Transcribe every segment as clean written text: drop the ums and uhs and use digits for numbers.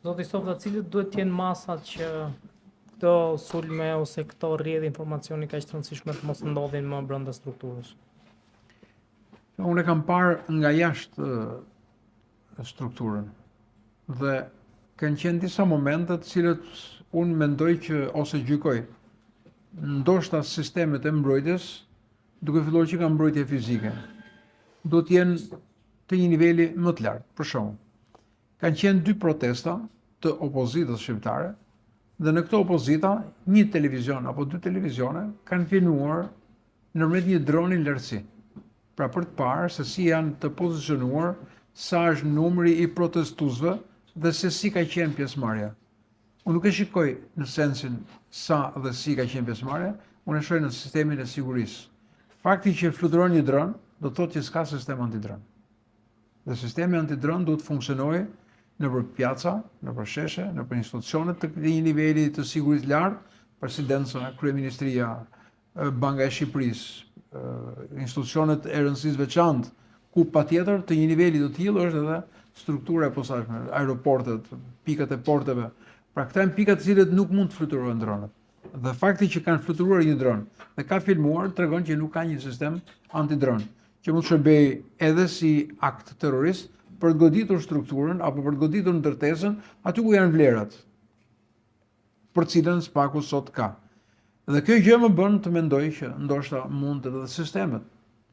Zoti Softa, cilët duhet të jenë masat që këto sulme ose këto rrjedhje informacioni kaq të rëndësishme të mos ndodhin më brenda strukturës? Unë e kam parë nga jashtë strukturën dhe kanë qenë disa momente të cilët unë mendoj që ose gjykoj ndoshta sistemet e mbrojtjes, duke filluar që ka mbrojtje fizike, do të jenë të një niveli më të lartë. Për shembull, kanë qenë 2 protesta të opozitës shqiptare dhe në këto opozita, një televizion apo 2 televizione kanë filmuar nëpërmjet një droni lartësi. Pra për të parë se si janë të pozicionuar, sa është numri i protestuesve dhe se si ka qenë pjesëmarrja. Unë nuk e shikoj në sensin sa dhe si ka qenë pjesëmarrja, unë e shoh në sistemin e sigurisë. Fakti që fluturon një dron do të thotë që s'ka sistem antidron. Dhe sistemi antidron duhet të funksionojë nëpër pjaca, nëpër sheshe, nëpër institucione të një niveli të sigurisë lartë, presidenca, kryeministria, Banka e Shqipërisë, institucionet e rëndësisë veçantë, ku patjetër të një niveli të tillë është edhe struktura e posaçme, aeroportet, pikat e porteve. Pra këta janë pikat të cilët nuk mund të fluturojnë dronët. Dhe fakti që kanë fluturuar një dron dhe ka filmuar tregon që nuk ka një sistem antidron, që mund të shërbejë edhe si akt terrorist për të goditur strukturën apo për të goditur ndërtesën aty ku janë vlerat, për cilën spaku sot ka. Dhe kjo gjë më bën të mendoj që ndoshta mund edhe sistemet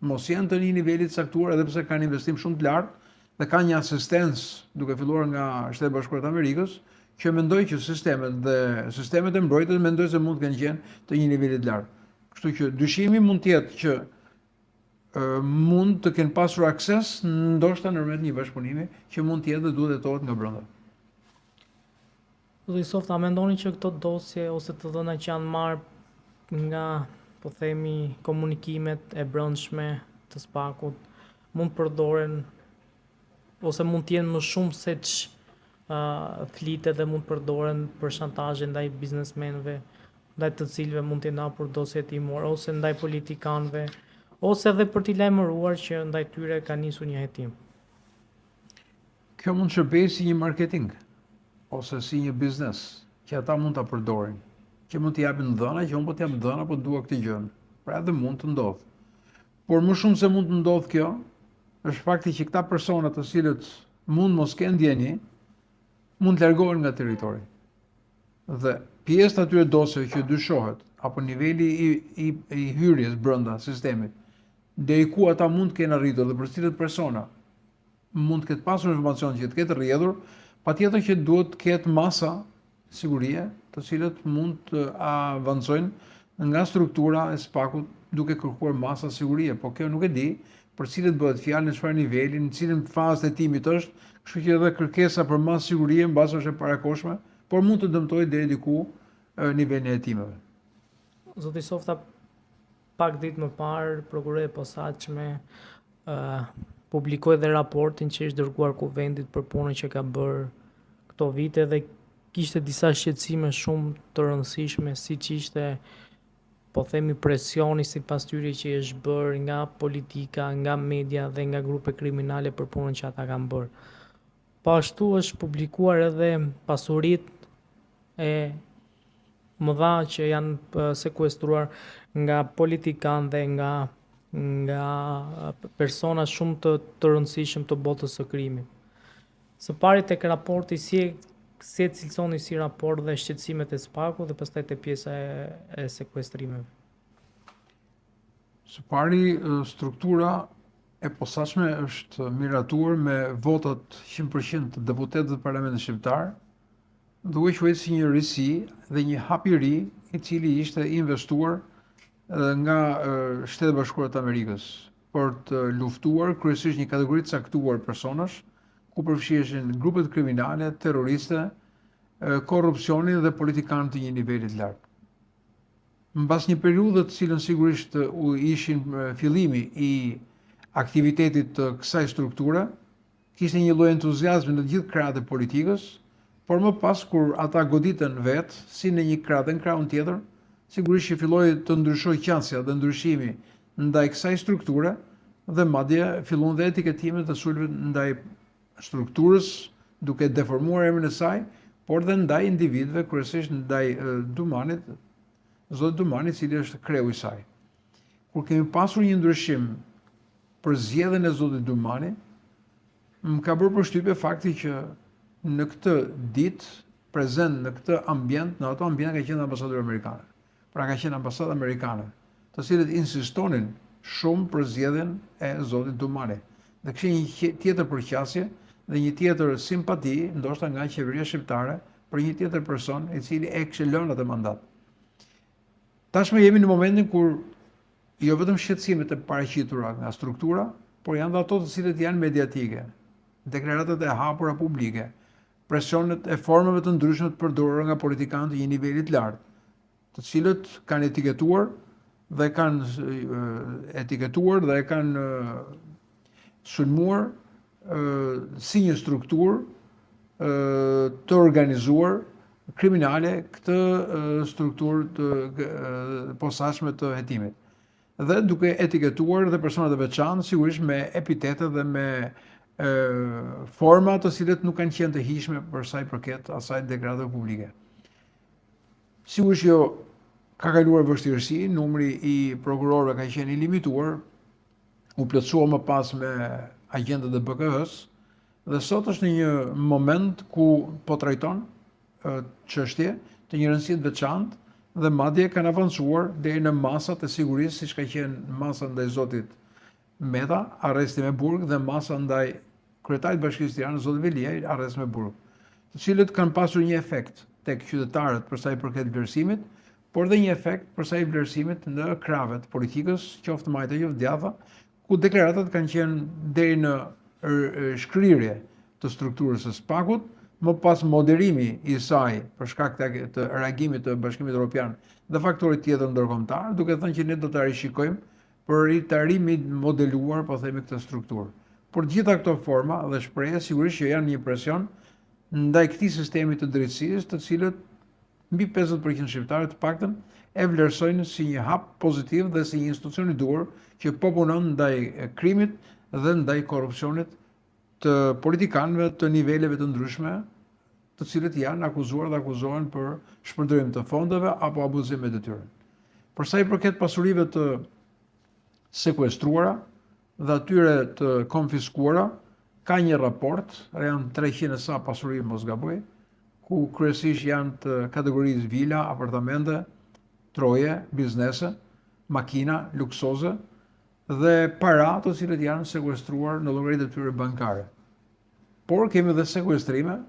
mos janë të një niveli të caktuar, edhe pse kanë investim shumë të lartë dhe kanë një asistencë duke filluar nga Shtetet e Bashkuara të Amerikës, që mendoj që sistemet e mbrojtjes mendoj se mund të kenë qenë të një niveli të lartë. Kështu që dyshimi mund të jetë që mund të kenë pasur akses ndoshta nëpërmjet një bashkëpunimi që mund të jetë dhe duhet hetohet nga brenda. Zoti Softa, a mendoni që këto dosje ose të dhëna që janë marrë nga, po themi, komunikimet e brendshme të spakut mund përdoren ose mund të jenë më shumë se flitet dhe mund përdoren për shantazhe ndaj biznesmenëve, ndaj të cilëve mund të hapur dosje timore ose ndaj politikanëve, ose edhe për t'i lajmëruar që ndaj tyre ka nisur një hetim? Kjo mund të shërbejë si një marketing ose si një biznes që ata mund ta përdorin, që mund t'i japin dhëna, që unë po t'jap dhëna, po dua këtë gjë. Pra edhe mund të ndodhë. Por më shumë se mund të ndodhë kjo, është fakti që këta persona të cilët mund mos kenë ndjenjë, mund të largohen nga territori. Dhe pjesë të atyre dosjeve që dyshohet, apo niveli i hyrjes brenda sistemit, deri ku ata mund të kenë arritur dhe për cilët persona mund të ketë pasur informacion që të ketë rrjedhur, patjetër që duhet të ketë masa sigurie, të cilët mund të avancojnë nga struktura e spakut duke kërkuar masa sigurie, po kjo nuk e di për cilët bëhet fjalë në çfarë niveli, në cilën fazë të hetimit është, kështu që edhe kërkesa për masë sigurie mbas është e parakoshme, por mund të dëmtojë deri diku nivelin e hetimeve. Zoti Softa, pak ditë më parë, prokuroria e posaçme publikoi dhe raportin që ishte dërguar kuvendit për punën që ka bërë këto vite dhe kishte disa shqetësime shumë të rëndësishme, siç ishte, po themi, presioni sipas tyre që është bërë nga politika, nga media dhe nga grupe kriminale për punën që ata kanë bërë. Po ashtu është publikuar edhe pasuritë e mëdha që janë sekuestruar nga politikanë dhe nga persona shumë të rëndësishëm të botës së krimit. Së pari tek raporti si e cilësoni si raport dhe shqetësimet e spakut dhe pastaj te pjesa e sekuestrimeve. Së pari, struktura e posaçme është miratuar me votat 100% të deputetëve të Parlamentit Shqiptar, duke quajtur si një risi dhe një hap i ri i cili ishte investuar nga Shtetet e Bashkuara të Amerikës për të luftuar kryesisht një kategori të caktuar personash, ku përfshiheshin grupet kriminale, terroriste, korrupsioni dhe politikanë të një niveli të lartë. Mbas një periudhe të cilën sigurisht ishin fillimi i aktivitetit të kësaj strukture, kishte një lloj entuziazmi në të gjithë krahët e politikës, por më pas kur ata goditën vetë, si në një krah dhe në krahun tjetër, sigurisht që filloi të ndryshoj qasja dhe ndryshimi ndaj kësaj strukture dhe madje fillon dhe etiketimet dhe sulmet ndaj strukturës, duke deformuar emrin e saj, por dhe ndaj individëve, kryesisht ndaj Dumanit, zoti Dumani, i cili është kreu i saj. Kur kemi pasur një ndryshim për zgjedhjen e zotit Dumani, më ka bërë përshtypje fakti që në këtë ditë prezent në këtë ambient, në ato ambient ka qenë ambasador amerikanë. Pra ka qenë ambasadë amerikane, të cilët insistonin shumë për zgjedhjen e zotit Dumani. Dhe kishin një tjetër përqasje dhe një tjetër simpati, ndoshta nga qeveria shqiptare, për një tjetër person i cili e kishte lënë atë mandat. Tashmë jemi në momentin kur jo vetëm shqetësimet e paraqitura nga struktura, por janë dhe ato të cilët janë mediatike, deklaratat e hapura publike, presionet e formave të ndryshme të përdorura nga politikanët të një niveli të lartë, të cilët kanë etiketuar dhe kanë sulmuar si një strukturë të organizuar kriminale këtë strukturë të posaçme të hetimit. Dhe duke etiketuar dhe personat e veçantë, sigurisht me epitete dhe me forma të cilët nuk kanë qenë të hijshme për sa i përket asaj deklaratave publike. Sigurisht jo ka kaluar vështirësi, numri i prokurorëve ka qenë i limituar, u plotësua më pas me agjentët e BK-s, dhe sot është në një moment ku po trajton çështje të një rëndësie të veçantë dhe madje kanë avancuar deri në masat e sigurisë, siç ka qenë masa ndaj zotit Meta, arresti me burg, dhe masa ndaj kryetarit të Bashkisë së Tiranës, zoti Velia, arrest me burg, të cilët kanë pasur një efekt tek qytetarët për sa i përket vlerësimit, por dhe një efekt për sa i vlerësimit në kravet politikës, qoftë majta, qoftë djatha, ku deklaratat kanë qenë deri në shkrirje të strukturës së SPAK-ut, më pas moderimi i saj për shkak të reagimit të Bashkimit Evropian dhe faktorit tjetër ndërkombëtar, duke thënë që ne do ta rishikojmë për të modeluar, po themi, këtë strukturë. Por gjitha këto forma dhe shprehje sigurisht që janë një presion ndaj këtij sistemi të drejtësisë, të cilët mbi 50% shqiptarë të paktën e vlerësojnë si një hap pozitiv dhe si një institucion i duhur që po punon ndaj krimit dhe ndaj korrupsionit të politikanëve të niveleve të ndryshme, të cilët janë akuzuar dhe akuzohen për shpërdorim të fondeve apo abuzim me detyrë. Për sa i përket pasurive të sekuestruara dhe atyre të konfiskuara, ka një raport, janë 300 e sa pasuri, mos gaboj, ku kryesisht janë të kategorisë vila, apartamente, troje, biznese, makina luksoze dhe para të cilët janë sekuestruar në llogaritë e tyre bankare. Por kemi dhe sekuestrime,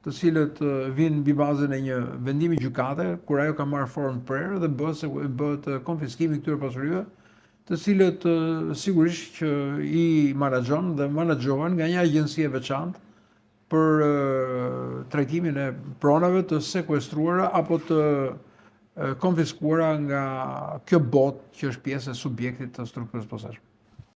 të cilët vinë mbi bazën e një vendimi gjykate, kur ajo ka marrë formë prerë dhe bëhet konfiskimi i këtyre pasurive, të cilët sigurisht që i menaxhon dhe menaxhohen nga një agjenci e veçantë për trajtimin e pronave të sekuestruara apo të konfiskuara nga kjo botë që është pjesë e subjektit të strukturës posaçme.